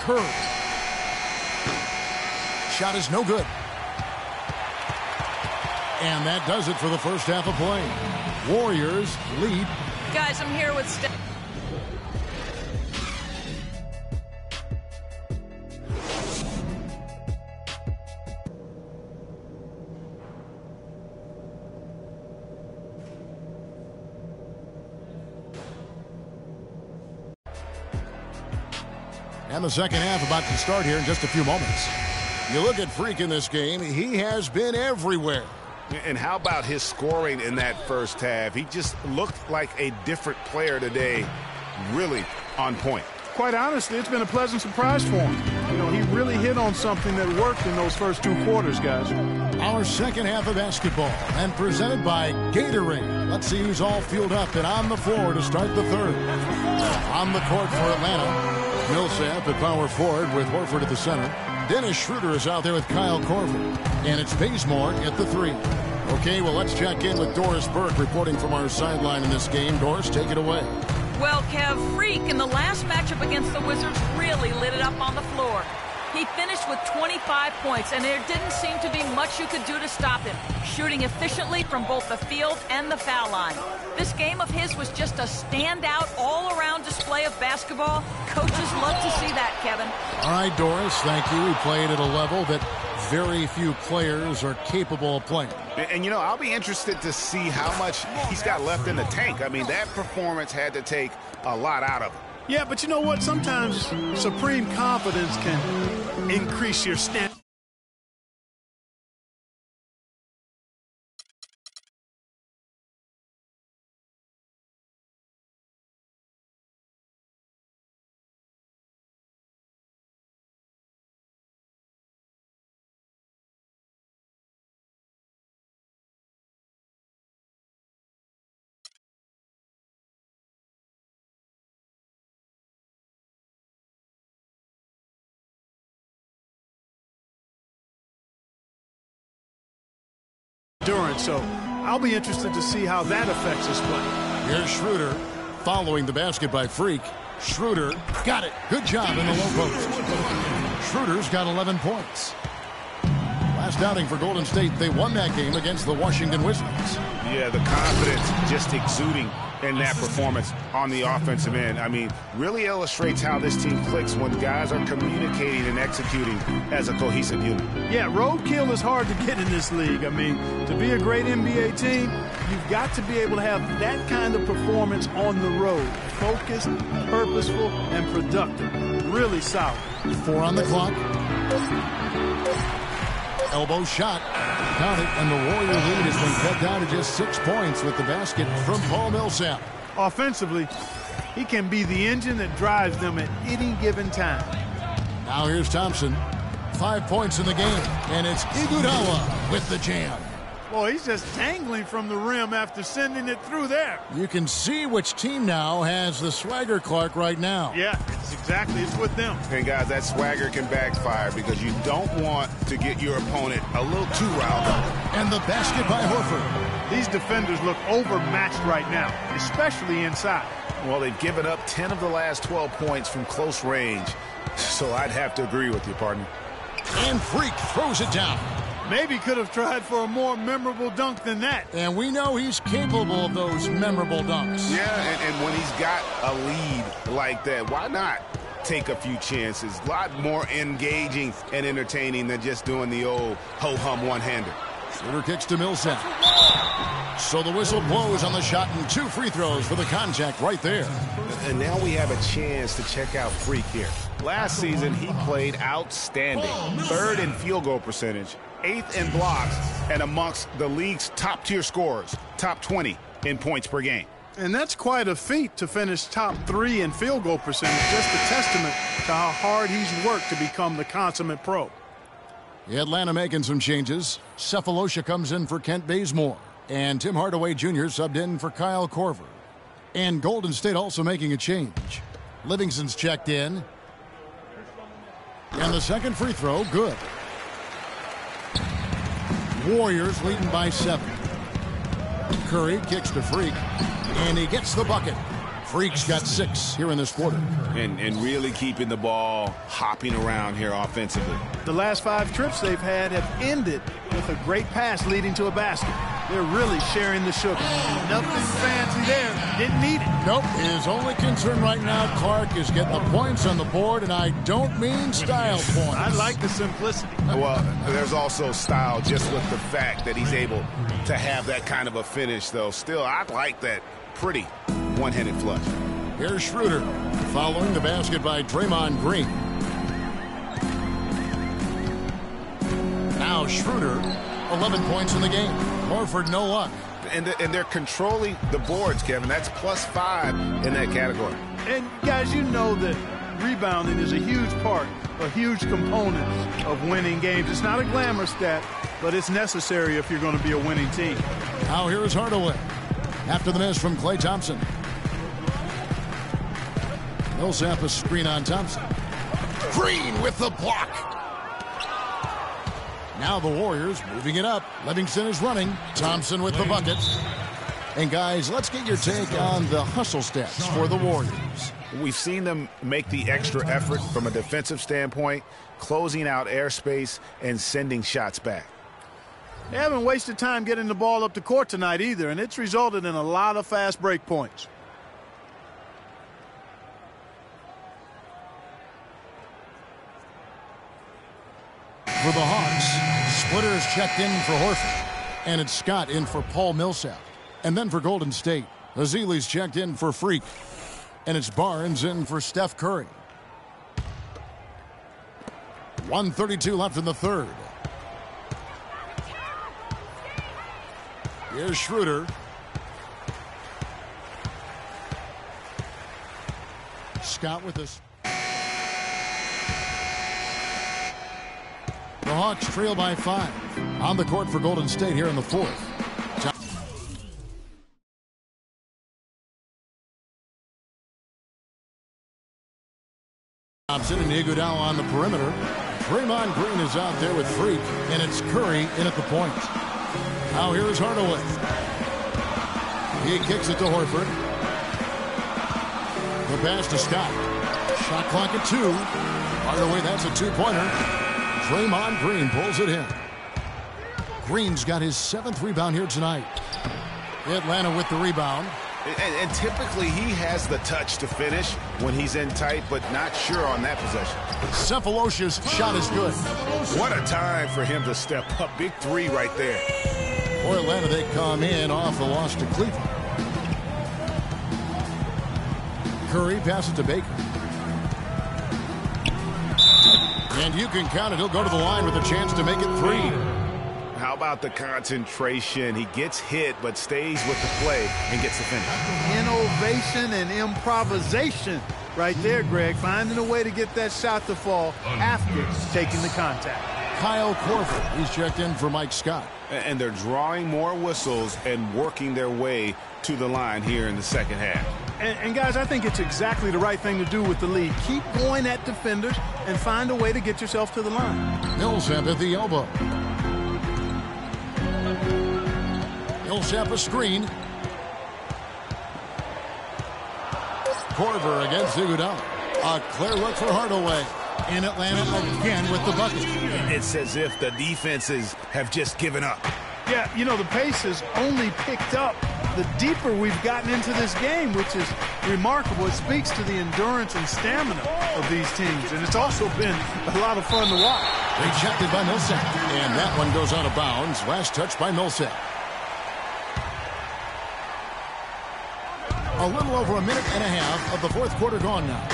curve. Shot is no good. And that does it for the first half of play. Warriors lead. Guys, I'm here with Steph. And the second half about to start here in just a few moments. You look at Freak in this game, he has been everywhere. And how about his scoring in that first half? He just looked like a different player today, really on point. Quite honestly, it's been a pleasant surprise for him. You know, he really hit on something that worked in those first 2 quarters, guys. Our second half of basketball, and presented by Gatorade. Let's see who's all fueled up and on the floor to start the third. On the court for Atlanta, Millsap at power forward with Horford at the center. Dennis Schroeder is out there with Kyle Korver. And it's Bazemore at the 3. Okay, well, let's check in with Doris Burke reporting from our sideline in this game. Doris, take it away. Well, Kev, Freak in the last matchup against the Wizards really lit it up on the floor. He finished with 25 points, and there didn't seem to be much you could do to stop him, shooting efficiently from both the field and the foul line. This game of his was just a standout, all-around display of basketball. Coaches love to see that, Kevin. All right, Doris, thank you. He played at a level that very few players are capable of playing. And, you know, I'll be interested to see how much he's got left in the tank. I mean, that performance had to take a lot out of him. Yeah, but you know what? Sometimes supreme confidence can increase your standard. So I'll be interested to see how that affects his play. Here's Schroeder following the basket by Freak. Schroeder got it. Good job in the low post. Schroeder's got 11 points. Last outing for Golden State, they won that game against the Washington Wizards. Yeah, the confidence just exuding in that performance on the offensive end. I mean, really illustrates how this team clicks when guys are communicating and executing as a cohesive unit. Yeah, roadkill is hard to get in this league. I mean, to be a great NBA team, you've got to be able to have that kind of performance on the road. Focused, purposeful, and productive. Really solid. 4 on the clock. Elbow shot. Count it, and the Warrior lead has been cut down to just 6 points with the basket from Paul Millsap. Offensively, he can be the engine that drives them at any given time. Now here's Thompson. 5 points in the game, and it's Iguodala with the jam. Boy, he's just dangling from the rim after sending it through there. You can see which team now has the swagger Clark right now. Yeah, it's with them. And guys, that swagger can backfire because you don't want to get your opponent a little too riled up. And the basket by Horford. These defenders look overmatched right now, especially inside. Well, they've given up 10 of the last 12 points from close range, so I'd have to agree with you, partner. And Freak throws it down. Maybe could have tried for a more memorable dunk than that. And we know he's capable of those memorable dunks. Yeah, and when he's got a lead like that, why not take a few chances? A lot more engaging and entertaining than just doing the old ho-hum one-hander. Schroeder kicks to Millsap. So the whistle blows on the shot and 2 free throws for the contact right there. And now we have a chance to check out Freak here. Last season, he played outstanding. 3rd in field goal percentage, 8th in blocks, and amongst the league's top-tier scorers, top 20 in points per game. And that's quite a feat to finish top 3 in field goal percentage. Just a testament to how hard he's worked to become the consummate pro. Atlanta making some changes. Cephalosha comes in for Kent Bazemore. And Tim Hardaway Jr. subbed in for Kyle Korver. And Golden State also making a change. Livingston's checked in. And the second free throw, good. Warriors leading by 7. Curry kicks to Freak. And he gets the bucket. Freak's got 6 here in this quarter. And really keeping the ball hopping around here offensively. The last 5 trips they've had have ended with a great pass leading to a basket. They're really sharing the sugar. Nothing fancy there. Didn't need it. Nope. His only concern right now, Clark, is getting the points on the board, and I don't mean style points. I like the simplicity. Well, there's also style just with the fact that he's able to have that kind of a finish, though. Still, I like that pretty one-handed flush. Here's Schroeder following the basket by Draymond Green. Now Schroeder, 11 points in the game. Horford, no luck. And they're controlling the boards, Kevin. That's +5 in that category. And, guys, you know that rebounding is a huge part, a huge component of winning games. It's not a glamour stat, but it's necessary if you're going to be a winning team. Now here is Hardaway after the miss from Klay Thompson. Millsap a screen on Thompson. Green with the block. Now the Warriors moving it up. Livingston is running. Thompson with the bucket. And guys, let's get your take on the hustle stats for the Warriors. We've seen them make the extra effort from a defensive standpoint, closing out airspace and sending shots back. They haven't wasted time getting the ball up the court tonight either, and it's resulted in a lot of fast break points. For the Hawks, Splitter's checked in for Horford. And it's Scott in for Paul Millsap. And then for Golden State, Azili's checked in for Freak. And it's Barnes in for Steph Curry. 1:32 left in the third. Here's Schroeder. Scott with this. The Hawks trail by 5. On the court for Golden State here in the fourth. Thompson and Iguodala on the perimeter. Draymond Green is out there with Freak, and it's Curry in at the point. Now here's Hardaway. He kicks it to Horford. The pass to Scott. Shot clock at 2. Hardaway, that's a 2-pointer. Draymond Green pulls it in. Green's got his 7th rebound here tonight. Atlanta with the rebound. And typically he has the touch to finish when he's in tight, but not sure on that possession. Cephalosha's shot is good. What a time for him to step up. Big 3 right there. For Atlanta, they come in off the loss to Cleveland. Curry passes to Baker. And you can count it. He'll go to the line with a chance to make it 3. How about the concentration? He gets hit, but stays with the play and gets the finish. Innovation and improvisation right there, Greg. Finding a way to get that shot to fall after taking the contact. Kyle Korver, he's checked in for Mike Scott. And they're drawing more whistles and working their way to the line here in the second half. And guys, I think it's exactly the right thing to do with the lead. Keep going at defenders and find a way to get yourself to the line. Millsap at the elbow. Millsap a screen. Korver against Iguodala. A clear look for Hardaway. In Atlanta again with the bucket. It's as if the defenses have just given up. Yeah, you know, the pace has only picked up the deeper we've gotten into this game, which is remarkable. It speaks to the endurance and stamina of these teams, and it's also been a lot of fun to watch. Rejected by Millsap, and that one goes out of bounds. Last touch by Millsap. A little over a minute and a half of the fourth quarter gone now.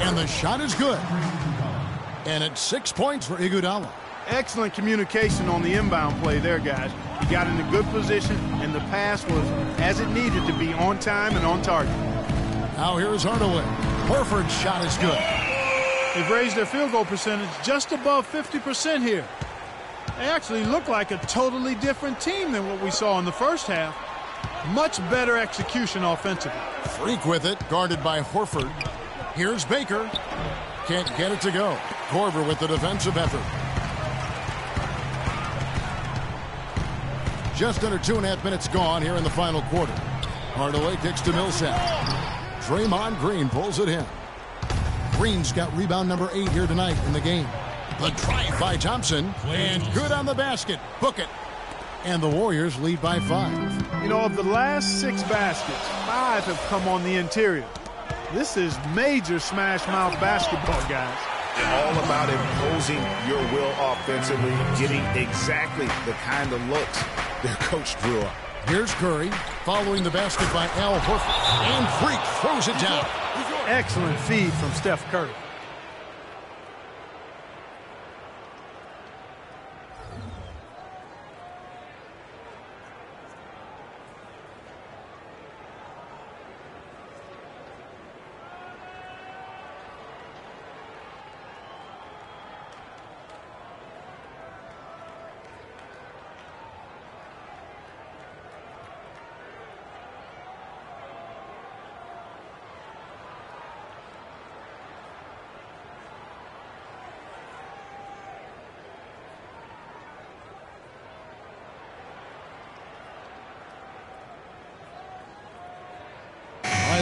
And the shot is good. And it's 6 points for Iguodala. Excellent communication on the inbound play there, guys. He got in a good position, and the pass was as it needed to be, on time and on target. Now here's Hardaway. Horford's shot is good. They've raised their field goal percentage just above 50% here. They actually look like a totally different team than what we saw in the first half. Much better execution offensively. Freak with it, guarded by Horford. Here's Baker. Can't get it to go. Korver with the defensive effort. Just under 2.5 minutes gone here in the final quarter. Hardaway kicks to Millsap. Draymond Green pulls it in. Green's got rebound number 8 here tonight in the game. The drive by Thompson, and good on the basket. Book it. And the Warriors lead by 5. You know, of the last 6 baskets, 5 have come on the interior. This is major smash mouth basketball, guys. All about imposing your will offensively, getting exactly the kind of looks their coach drew up. Here's Curry, following the basket by Al Horford. And Freak throws it down. Excellent feed from Steph Curry.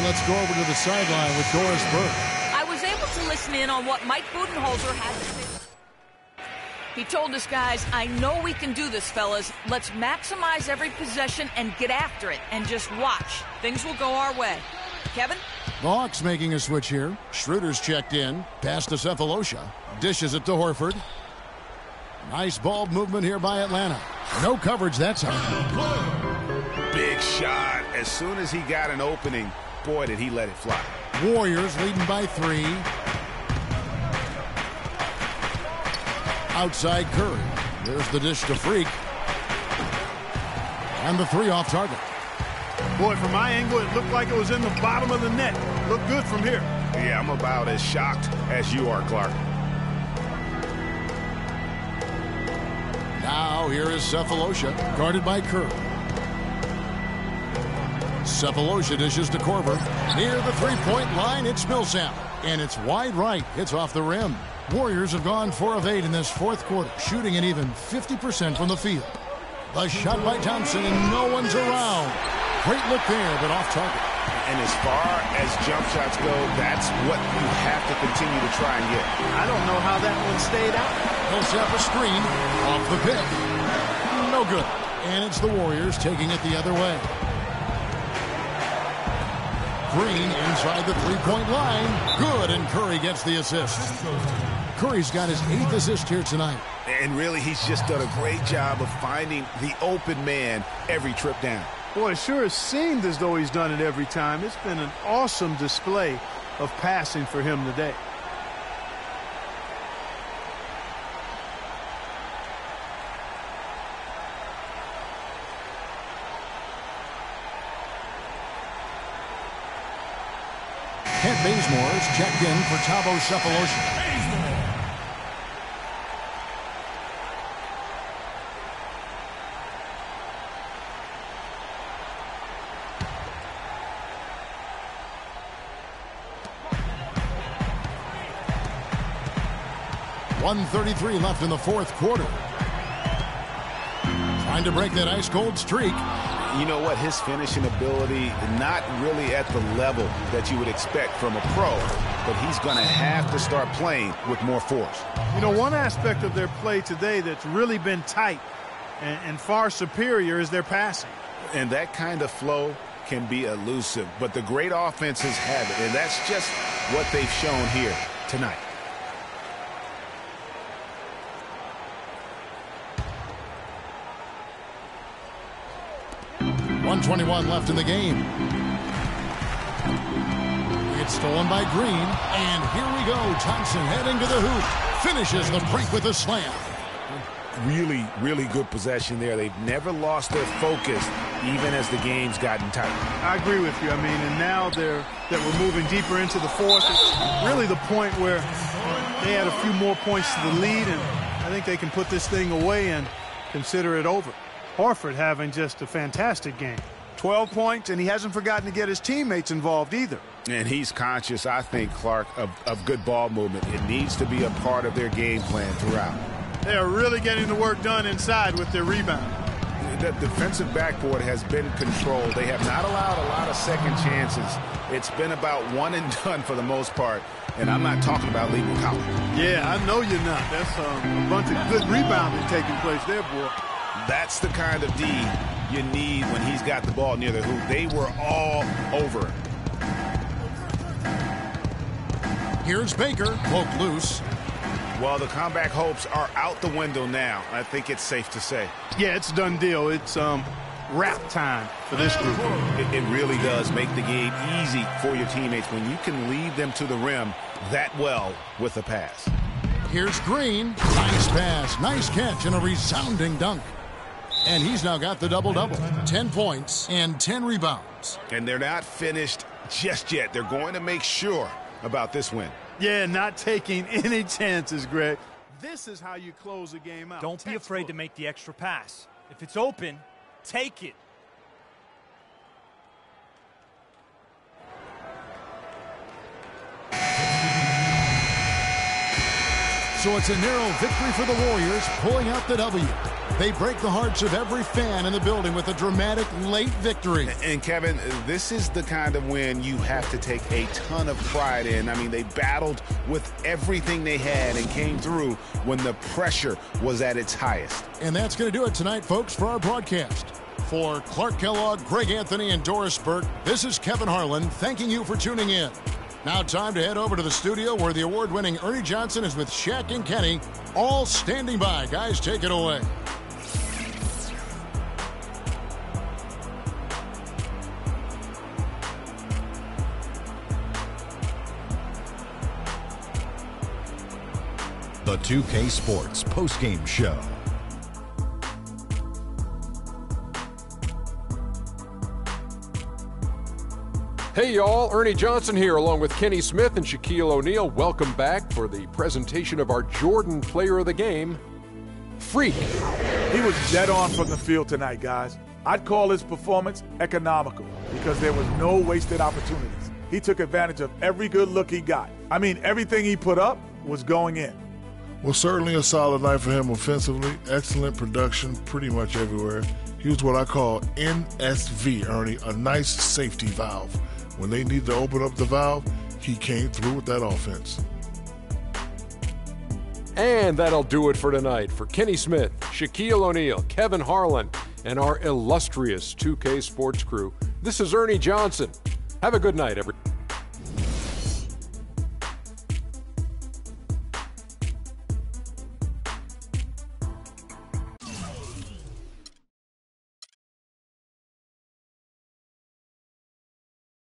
Let's go over to the sideline with Doris Burke. I was able to listen in on what Mike Budenholzer had to say. He told us, guys, I know we can do this, fellas. Let's maximize every possession and get after it and just watch. Things will go our way. Kevin? The Hawks making a switch here. Schroeder's checked in. Pass to Cephalosha. Dishes it to Horford. Nice ball movement here by Atlanta. No coverage that time. Big shot. As soon as he got an opening, boy, did he let it fly. Warriors leading by 3. Outside Curry. There's the dish to Freak. And the 3 off target. Boy, from my angle, it looked like it was in the bottom of the net. Looked good from here. Yeah, I'm about as shocked as you are, Clark. Now here is Cephalosha, guarded by Curry. Cephalosha dishes to Korver. Near the three-point line, it's Millsap. And it's wide right. It's off the rim. Warriors have gone 4 of 8 in this fourth quarter, shooting an even 50% from the field. The shot by Thompson, and no one's around. Great look there, but off target. And as far as jump shots go, that's what you have to continue to try and get. I don't know how that one stayed out. Millsap a screen, off the pick. No good. And it's the Warriors taking it the other way. Green inside the three-point line. Good, and Curry gets the assist. Curry's got his 8th assist here tonight. And really, he's just done a great job of finding the open man every trip down. Boy, it sure has seemed as though he's done it every time. It's been an awesome display of passing for him today. Kent Bazemore is checked in for Thabo Cephalosha. 1:33 left in the fourth quarter. Trying to break that ice-cold streak. You know what? His finishing ability, not really at the level that you would expect from a pro, but he's going to have to start playing with more force. You know, one aspect of their play today that's really been tight and far superior is their passing. And that kind of flow can be elusive, but the great offenses have it, and that's just what they've shown here tonight. .121 left in the game. It's stolen by Green, and here we go. Thompson heading to the hoop. Finishes the break with a slam. Really, really good possession there. They've never lost their focus, even as the game's gotten tight. I agree with you. I mean, and now that we're moving deeper into the fourth, it's really the point where they add a few more points to the lead, and I think they can put this thing away and consider it over. Horford having just a fantastic game. 12 points, and he hasn't forgotten to get his teammates involved either. And he's conscious, I think, Clark, of good ball movement. It needs to be a part of their game plan throughout. They are really getting the work done inside with their rebound. The defensive backboard has been controlled. They have not allowed a lot second chances. It's been about one and done for the most part, and I'm not talking about leaving college. Yeah, I know you're not. That's a bunch of good rebounding taking place there, boy. That's the kind of D you need when he's got the ball near the hoop. They were all over him. Here's Baker, poke loose. Well, the comeback hopes are out the window now. I think it's safe to say. Yeah, it's a done deal. It's wrap time for this group. It really does make the game easy for your teammates when you can lead them to the rim that well with a pass. Here's Green. Nice pass, nice catch, and a resounding dunk. And he's now got the double-double. 10 points and 10 rebounds. And they're not finished just yet. They're going to make sure about this win. Yeah, not taking any chances, Greg. This is how you close a game out. Don't be afraid to make the extra pass. If it's open, take it. So it's a narrow victory for the Warriors, pulling out the W. They break the hearts of every fan in the building with a dramatic late victory. And Kevin, this is the kind of win you have to take a ton of pride in. I mean, they battled with everything they had and came through when the pressure was at its highest. And that's going to do it tonight, folks, for our broadcast. For Clark Kellogg, Greg Anthony, and Doris Burke, this is Kevin Harlan thanking you for tuning in. Now time to head over to the studio where the award-winning Ernie Johnson is with Shaq and Kenny, all standing by. Guys, take it away. The 2K Sports postgame show. Hey y'all, Ernie Johnson here along with Kenny Smith and Shaquille O'Neal. Welcome back for the presentation of our Jordan Player of the Game, Freak. He was dead on from the field tonight, guys. I'd call his performance economical because there was no wasted opportunities. He took advantage of every good look he got. I mean, everything he put up was going in. Well, certainly a solid night for him offensively. Excellent production pretty much everywhere. He was what I call NSV, Ernie, a nice safety valve. When they need to open up the valve, he came through with that offense. And that'll do it for tonight. For Kenny Smith, Shaquille O'Neal, Kevin Harlan, and our illustrious 2K Sports crew, this is Ernie Johnson. Have a good night, everyone.